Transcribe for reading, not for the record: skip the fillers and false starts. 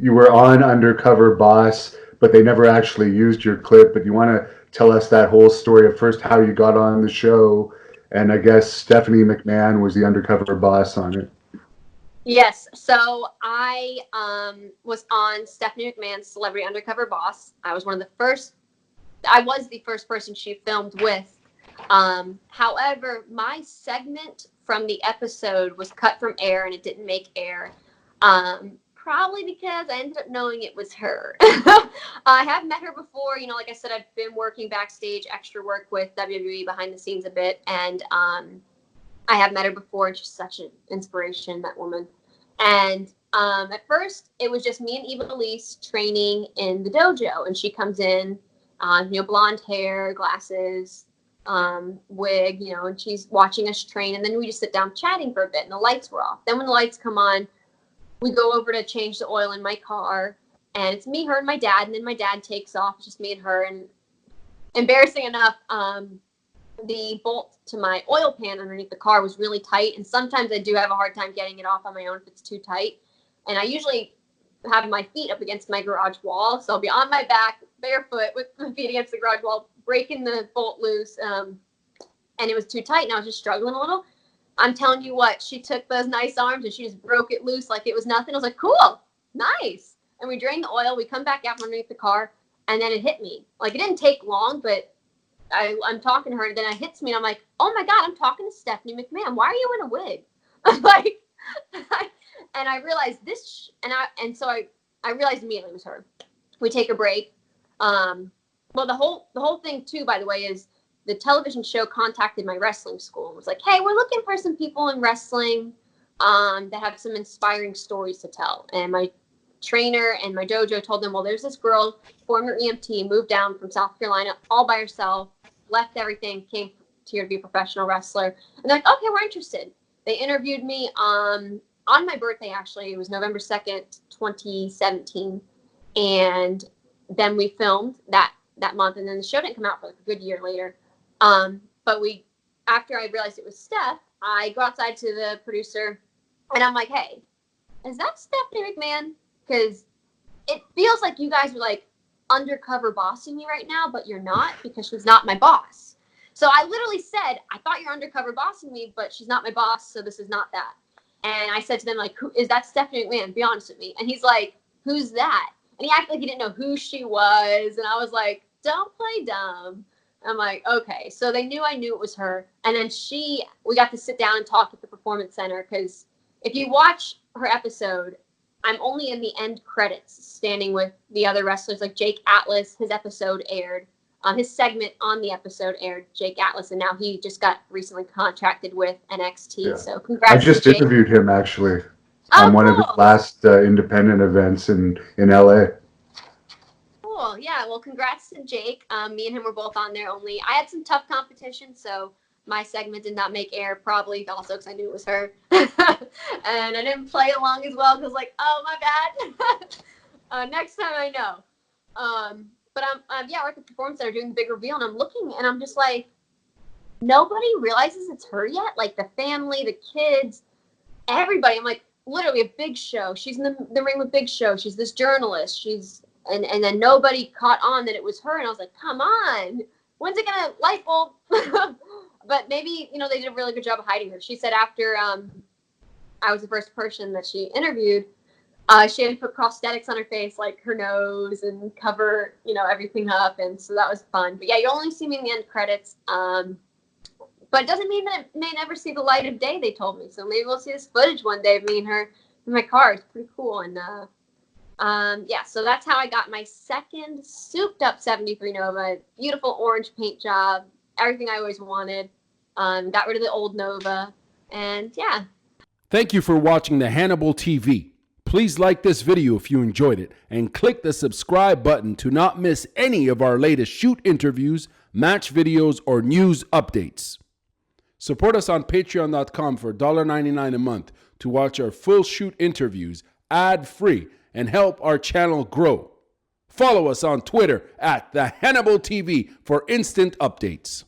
you were on Undercover Boss, but they never actually used your clip. But you want to tell us that whole story of first how you got on the show, and I guess Stephanie McMahon was the Undercover Boss on it. Yes, so I was on Stephanie McMahon's Celebrity Undercover Boss. I was the first person she filmed with. However, my segment from the episode was cut from air and it didn't make air. Probably because I ended up knowing it was her. I have met her before. Like I said, I've been working backstage, extra work with WWE behind the scenes a bit. And I have met her before, and she's such an inspiration, that woman. And at first, it was just me and Eva Elise training in the dojo. And she comes in, blonde hair, glasses, wig, and she's watching us train. And then we just sit down chatting for a bit, and the lights were off. Then when the lights come on, we go over to change the oil in my car. And it's me, her, and my dad. And then my dad takes off. It's just me and her. And embarrassing enough, the bolt to my oil pan underneath the car was really tight, and sometimes I do have a hard time getting it off on my own if it's too tight. And I usually have my feet up against my garage wall, so I'll be on my back barefoot with my feet against the garage wall, breaking the bolt loose, and it was too tight, and I was just struggling a little. I'm telling you what, she took those nice arms and she just broke it loose like it was nothing. I was like, cool, nice. And we drained the oil, we come back out from underneath the car, and then it hit me. Like, it didn't take long, but I'm talking to her, and then it hits me, and I'm like, oh my God, I'm talking to Stephanie McMahon. Why are you in a wig? I'm like, and I realized this, so I realized immediately it was her. We take a break. Well, the whole thing too, by the way, is the television show contacted my wrestling school and was like, hey, we're looking for some people in wrestling that have some inspiring stories to tell. And my trainer and my dojo told them, well, there's this girl, former EMT, moved down from South Carolina all by herself, left everything, came here to be a professional wrestler. And they're like, okay, we're interested. They interviewed me on my birthday, actually. It was November 2nd, 2017. And then we filmed that month, and then the show didn't come out for like a good year later. But after I realized it was Steph, I go outside to the producer, and I'm like, hey, is that Stephanie McMahon? Because it feels like you guys are like undercover bossing me right now, but you're not, because she's not my boss. So I literally said, I thought you're undercover bossing me, but she's not my boss, so this is not that. And I said to them, like, who is that Stephanie McMahon? Be honest with me. And he's like, who's that? And he acted like he didn't know who she was. And I was like, don't play dumb. I'm like, okay. So they knew I knew it was her. And then we got to sit down and talk at the Performance Center, because if you watch her episode, I'm only in the end credits standing with the other wrestlers, like Jake Atlas. His episode aired. His segment on the episode aired, Jake Atlas, and now he just got recently contracted with NXT. Yeah. So congrats. I just interviewed him actually on one of his last independent events in LA. Cool. Yeah. Well, congrats to Jake. Me and him were both on there. Only I had some tough competition, so my segment did not make air, probably also because I knew it was her. And I didn't play along as well because, like, oh, my bad. Next time I know. But we're at the Performance Center doing the big reveal, and I'm looking, and I'm just like, nobody realizes it's her yet? Like, the family, the kids, everybody. I'm like, literally a Big Show. She's in the ring with Big Show. She's this journalist. And then nobody caught on that it was her, and I was like, come on. When's it going to light bulb? But maybe, they did a really good job of hiding her. She said after I was the first person that she interviewed, she had to put prosthetics on her face, like her nose, and cover, everything up. And so that was fun. But yeah, you only see me in the end credits. But it doesn't mean that it may never see the light of day, they told me. So maybe we'll see this footage one day of me and her in my car. It's pretty cool. And so that's how I got my second souped up 73 Nova. Beautiful orange paint job. Everything I always wanted. Got rid of the old Nova. And yeah. Thank you for watching the Hannibal TV. Please like this video if you enjoyed it, and click the subscribe button to not miss any of our latest shoot interviews, match videos, or news updates. Support us on patreon.com for $1.99 a month to watch our full shoot interviews ad-free and help our channel grow. Follow us on Twitter at the Hannibal TV for instant updates.